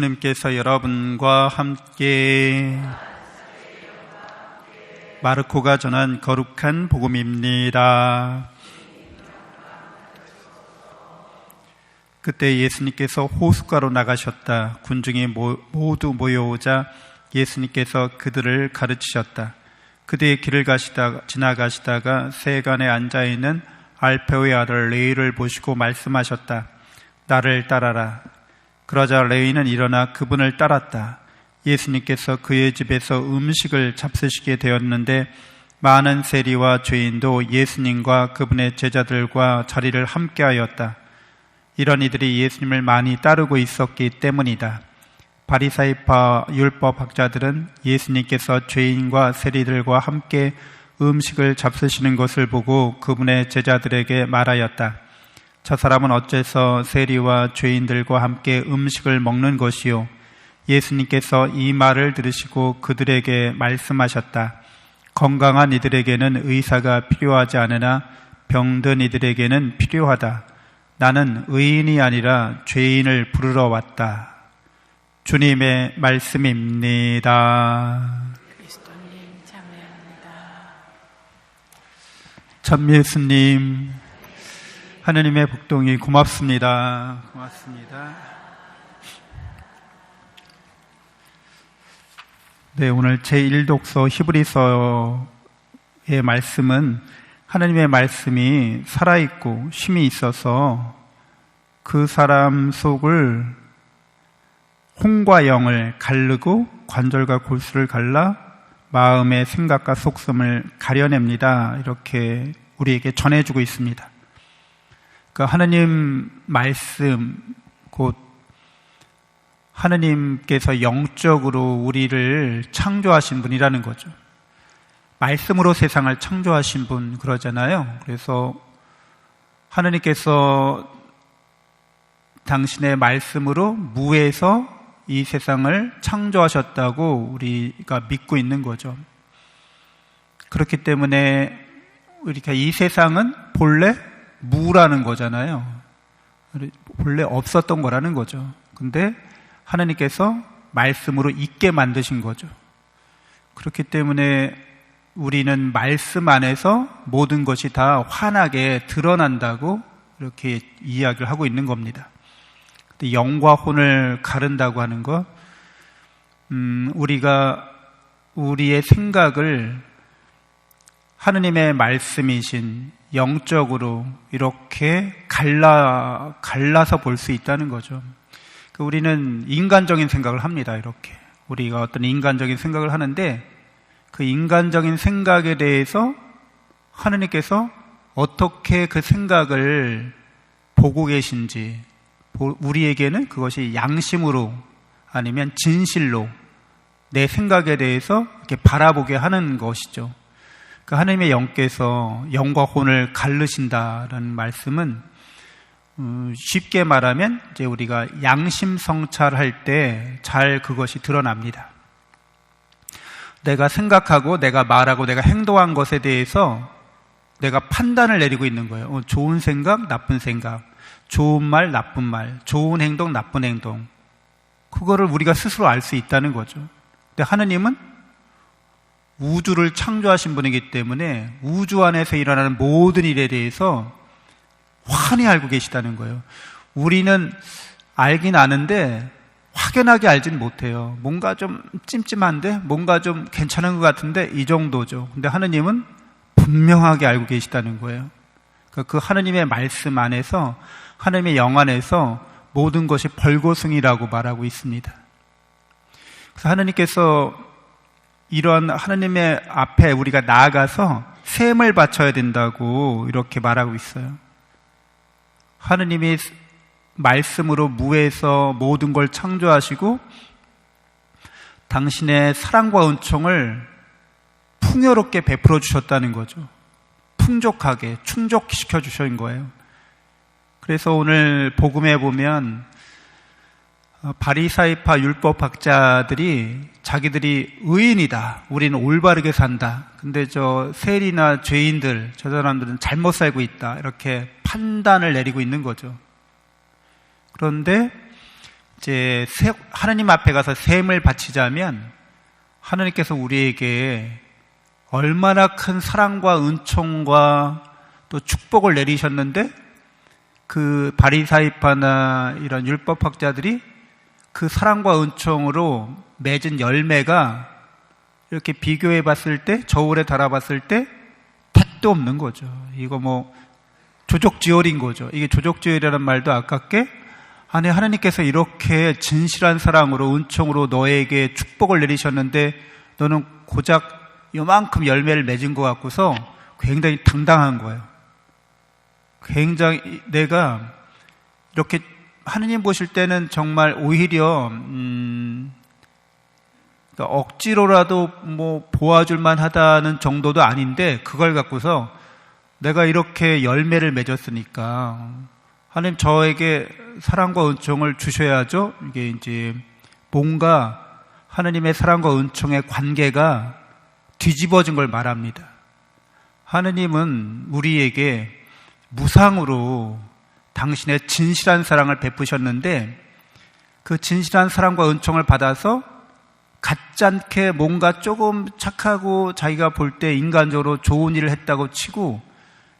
님께서 여러분과 함께 마르코가 전한 거룩한 복음입니다. 그때 예수님께서 호숫가로 나가셨다. 군중이 모두 모여오자 예수님께서 그들을 가르치셨다. 그들의 길을 지나가시다가 세간에 앉아있는 알페오의 아들 레위를 보시고 말씀하셨다. 나를 따라라. 그러자 레위는 일어나 그분을 따랐다. 예수님께서 그의 집에서 음식을 잡수시게 되었는데 많은 세리와 죄인도 예수님과 그분의 제자들과 자리를 함께하였다. 이런 이들이 예수님을 많이 따르고 있었기 때문이다. 바리사이파 율법학자들은 예수님께서 죄인과 세리들과 함께 음식을 잡수시는 것을 보고 그분의 제자들에게 말하였다. 저 사람은 어째서 세리와 죄인들과 함께 음식을 먹는 것이요? 예수님께서 이 말을 들으시고 그들에게 말씀하셨다. 건강한 이들에게는 의사가 필요하지 않으나 병든 이들에게는 필요하다. 나는 의인이 아니라 죄인을 부르러 왔다. 주님의 말씀입니다. 그리스도님 참여합니다. 참 예수님, 하느님의 복동이 고맙습니다. 고맙습니다. 네, 오늘 제1독서 히브리서의 말씀은 하느님의 말씀이 살아있고 힘이 있어서 그 사람 속을 홍과 영을 가르고 관절과 골수를 갈라 마음의 생각과 속성을 가려냅니다. 이렇게 우리에게 전해주고 있습니다. 그 하느님 말씀, 곧 하느님께서 영적으로 우리를 창조하신 분이라는 거죠. 말씀으로 세상을 창조하신 분 그러잖아요. 그래서 하느님께서 당신의 말씀으로 무에서 이 세상을 창조하셨다고 우리가 믿고 있는 거죠. 그렇기 때문에 우리가 이 세상은 본래 무라는 거잖아요. 본래 없었던 거라는 거죠. 근데 하나님께서 말씀으로 있게 만드신 거죠. 그렇기 때문에 우리는 말씀 안에서 모든 것이 다 환하게 드러난다고 이렇게 이야기를 하고 있는 겁니다. 영과 혼을 가른다고 하는 것, 우리가 우리의 생각을 하느님의 말씀이신 영적으로 이렇게 갈라서 볼 수 있다는 거죠. 우리는 인간적인 생각을 합니다. 이렇게 우리가 어떤 인간적인 생각을 하는데 그 인간적인 생각에 대해서 하느님께서 어떻게 그 생각을 보고 계신지, 우리에게는 그것이 양심으로 아니면 진실로 내 생각에 대해서 이렇게 바라보게 하는 것이죠. 그 하나님의 영께서 영과 혼을 가르신다라는 말씀은 쉽게 말하면 이제 우리가 양심 성찰할 때 잘 그것이 드러납니다. 내가 생각하고 내가 말하고 내가 행동한 것에 대해서 내가 판단을 내리고 있는 거예요. 좋은 생각, 나쁜 생각, 좋은 말, 나쁜 말, 좋은 행동, 나쁜 행동. 그거를 우리가 스스로 알 수 있다는 거죠. 근데 하느님은 우주를 창조하신 분이기 때문에 우주 안에서 일어나는 모든 일에 대해서 환히 알고 계시다는 거예요. 우리는 알긴 아는데 확연하게 알진 못해요. 뭔가 좀 찜찜한데, 뭔가 좀 괜찮은 것 같은데 이 정도죠. 근데 하느님은 분명하게 알고 계시다는 거예요. 그러니까 그 하느님의 말씀 안에서, 하느님의 영 안에서 모든 것이 벌거숭이라고 말하고 있습니다. 그래서 하느님께서 이런 하느님의 앞에 우리가 나아가서 셈을 바쳐야 된다고 이렇게 말하고 있어요. 하느님이 말씀으로 무에서 모든 걸 창조하시고 당신의 사랑과 은총을 풍요롭게 베풀어 주셨다는 거죠. 풍족하게 충족시켜 주신 거예요. 그래서 오늘 복음에 보면 바리사이파 율법학자들이 자기들이 의인이다, 우리는 올바르게 산다, 근데 저 세리나 죄인들, 저 사람들은 잘못 살고 있다, 이렇게 판단을 내리고 있는 거죠. 그런데 이제 하나님 앞에 가서 셈을 바치자면 하나님께서 우리에게 얼마나 큰 사랑과 은총과 또 축복을 내리셨는데 그 바리사이파나 이런 율법학자들이 그 사랑과 은총으로 맺은 열매가 이렇게 비교해 봤을 때, 저울에 달아봤을 때 택도 없는 거죠. 이거 뭐 조족지혈인 거죠. 이게 조족지혈이라는 말도 아깝게 아니 하나님께서 이렇게 진실한 사랑으로 은총으로 너에게 축복을 내리셨는데 너는 고작 요만큼 열매를 맺은 것 같고서 굉장히 당당한 거예요. 굉장히 내가 이렇게 하느님 보실 때는 정말 오히려 그러니까 억지로라도 뭐 보아줄만 하다는 정도도 아닌데 그걸 갖고서 내가 이렇게 열매를 맺었으니까 하나님 저에게 사랑과 은총을 주셔야죠. 이게 이제 뭔가 하나님의 사랑과 은총의 관계가 뒤집어진 걸 말합니다. 하나님은 우리에게 무상으로 당신의 진실한 사랑을 베푸셨는데 그 진실한 사랑과 은총을 받아서 가짜않게 뭔가 조금 착하고 자기가 볼 때 인간적으로 좋은 일을 했다고 치고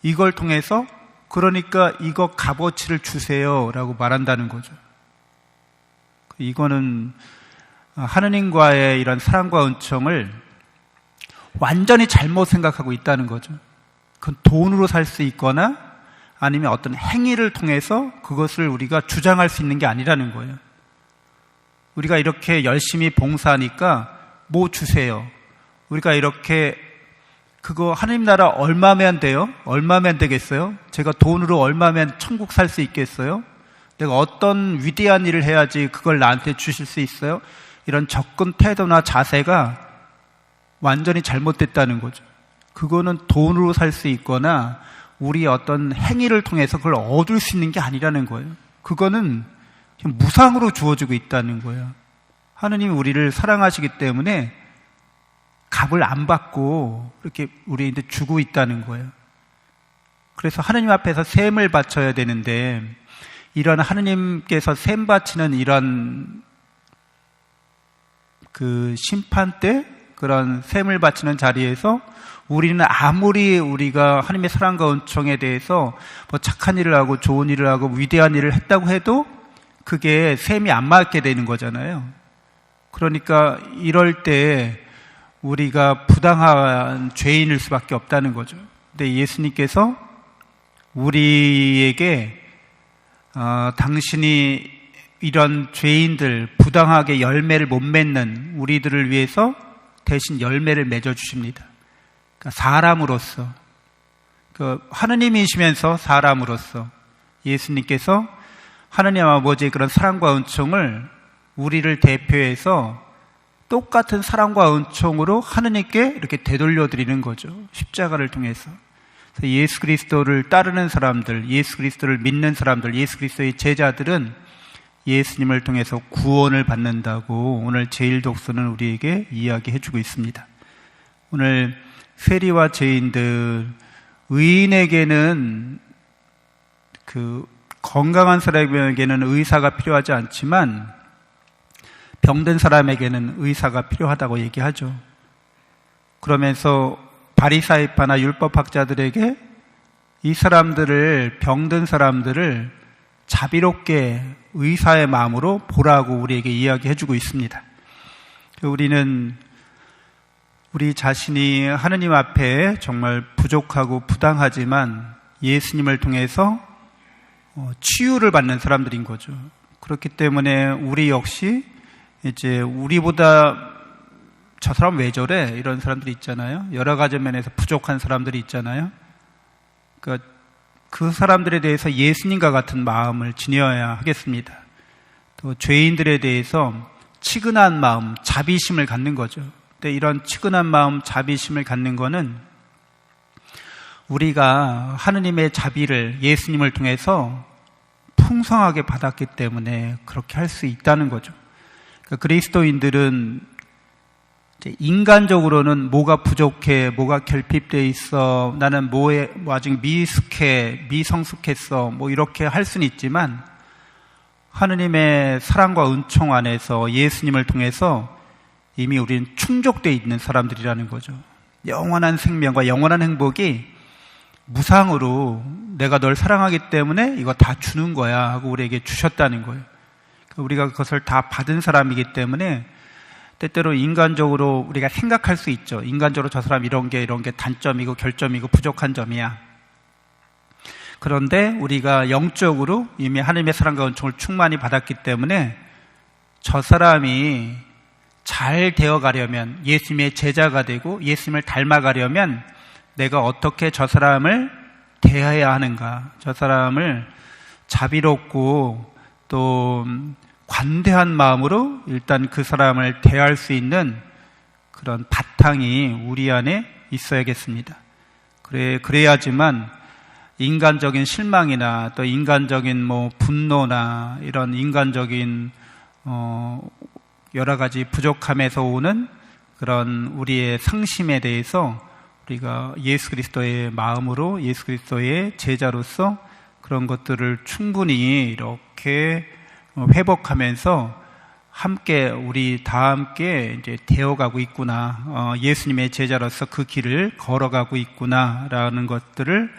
이걸 통해서 그러니까 이거 값어치를 주세요라고 말한다는 거죠. 이거는 하느님과의 이런 사랑과 은총을 완전히 잘못 생각하고 있다는 거죠. 그건 돈으로 살 수 있거나 아니면 어떤 행위를 통해서 그것을 우리가 주장할 수 있는 게 아니라는 거예요. 우리가 이렇게 열심히 봉사하니까 뭐 주세요. 우리가 이렇게 그거 하나님 나라 얼마면 돼요? 얼마면 되겠어요? 제가 돈으로 얼마면 천국 살 수 있겠어요? 내가 어떤 위대한 일을 해야지 그걸 나한테 주실 수 있어요? 이런 접근 태도나 자세가 완전히 잘못됐다는 거죠. 그거는 돈으로 살 수 있거나 우리의 어떤 행위를 통해서 그걸 얻을 수 있는 게 아니라는 거예요. 그거는 무상으로 주어지고 있다는 거예요. 하느님이 우리를 사랑하시기 때문에 값을 안 받고 이렇게 우리한테 주고 있다는 거예요. 그래서 하느님 앞에서 셈을 바쳐야 되는데 이런 하느님께서 셈 바치는 이런 그 심판 때 그런 셈을 바치는 자리에서 우리는 아무리 우리가 하나님의 사랑과 은총에 대해서 뭐 착한 일을 하고 좋은 일을 하고 위대한 일을 했다고 해도 그게 셈이 안 맞게 되는 거잖아요. 그러니까 이럴 때 우리가 부당한 죄인일 수밖에 없다는 거죠. 근데 예수님께서 우리에게 당신이 이런 죄인들 부당하게 열매를 못 맺는 우리들을 위해서 대신 열매를 맺어주십니다. 그러니까 사람으로서 하느님이시면서 사람으로서 예수님께서 하느님 아버지의 그런 사랑과 은총을 우리를 대표해서 똑같은 사랑과 은총으로 하느님께 이렇게 되돌려드리는 거죠. 십자가를 통해서. 그래서 예수 그리스도를 따르는 사람들, 예수 그리스도를 믿는 사람들, 예수 그리스도의 제자들은 예수님을 통해서 구원을 받는다고 오늘 제1독서는 우리에게 이야기해주고 있습니다. 오늘 세리와 죄인들, 의인에게는 그 건강한 사람에게는 의사가 필요하지 않지만 병든 사람에게는 의사가 필요하다고 얘기하죠. 그러면서 바리사이파나 율법학자들에게 이 사람들을 병든 사람들을 자비롭게 의사의 마음으로 보라고 우리에게 이야기해주고 있습니다. 우리는 우리 자신이 하느님 앞에 정말 부족하고 부당하지만 예수님을 통해서 치유를 받는 사람들인 거죠. 그렇기 때문에 우리 역시 이제 우리보다 저 사람 왜 저래? 이런 사람들이 있잖아요. 여러 가지 면에서 부족한 사람들이 있잖아요. 그러니까 그 사람들에 대해서 예수님과 같은 마음을 지녀야 하겠습니다. 또 죄인들에 대해서 치근한 마음, 자비심을 갖는 거죠. 근데 이런 치근한 마음, 자비심을 갖는 거는 우리가 하느님의 자비를 예수님을 통해서 풍성하게 받았기 때문에 그렇게 할 수 있다는 거죠. 그러니까 그리스도인들은 이제 인간적으로는 뭐가 부족해, 뭐가 결핍돼 있어, 나는 아직 미숙해, 미성숙했어, 뭐 이렇게 할 수는 있지만 하느님의 사랑과 은총 안에서 예수님을 통해서 이미 우리는 충족되어 있는 사람들이라는 거죠. 영원한 생명과 영원한 행복이 무상으로 내가 널 사랑하기 때문에 이거 다 주는 거야 하고 우리에게 주셨다는 거예요. 우리가 그것을 다 받은 사람이기 때문에 때때로 인간적으로 우리가 생각할 수 있죠. 인간적으로 저 사람 이런 게 단점이고 결점이고 부족한 점이야. 그런데 우리가 영적으로 이미 하나님의 사랑과 은총을 충만히 받았기 때문에 저 사람이 잘 되어가려면, 예수님의 제자가 되고 예수님을 닮아가려면 내가 어떻게 저 사람을 대해야 하는가, 저 사람을 자비롭고 또 관대한 마음으로 일단 그 사람을 대할 수 있는 그런 바탕이 우리 안에 있어야겠습니다. 그래야지만 인간적인 실망이나 또 인간적인 분노나 이런 인간적인 여러 가지 부족함에서 오는 그런 우리의 상심에 대해서 우리가 예수 그리스도의 마음으로, 예수 그리스도의 제자로서 그런 것들을 충분히 이렇게 회복하면서 함께, 우리 다 함께 이제 되어가고 있구나, 예수님의 제자로서 그 길을 걸어가고 있구나라는 것들을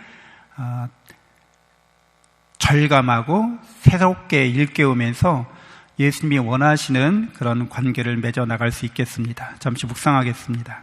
절감하고 새롭게 일깨우면서 예수님이 원하시는 그런 관계를 맺어 나갈 수 있겠습니다. 잠시 묵상하겠습니다.